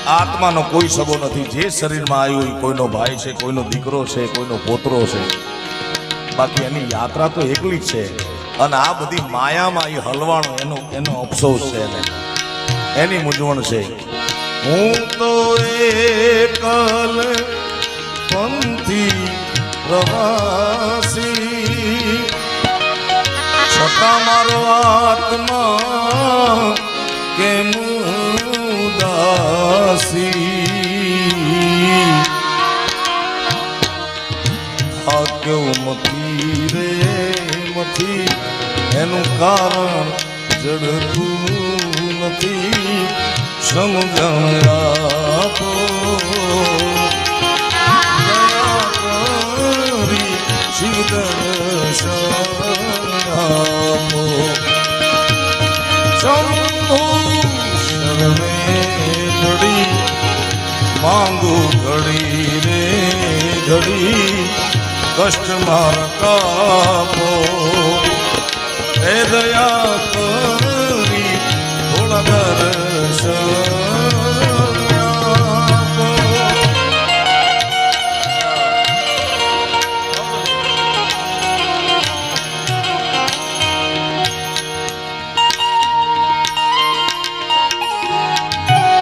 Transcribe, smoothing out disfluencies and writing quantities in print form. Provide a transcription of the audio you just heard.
આત્માનો કોઈ સગો નથી. જે શરીરમાં આવ્યું એ કોઈનો ભાઈ છે, કોઈનો દીકરો છે, કોઈનો પોતરો છે. બાકી એની યાત્રા તો એકલી જ છે. અને આ બધી માયામાં એ હલવાણો એનો અફસોસ છે, એની મૂંઝવણ છે. હું તો એકલ પંથી પ્રવાસી, છતાં મારો આત્મા કેમ ઉદાસી. થાક્યો મથી રે મથી, એનું કારણ જડતું નથી. સમજણ આપો શિવ દર્શન આપો. શંભુ શરણે ઘડી માંગુ ઘડી રે ઘડી, કષ્ટ મારા કાપો. હે દયા કરી થોડા દર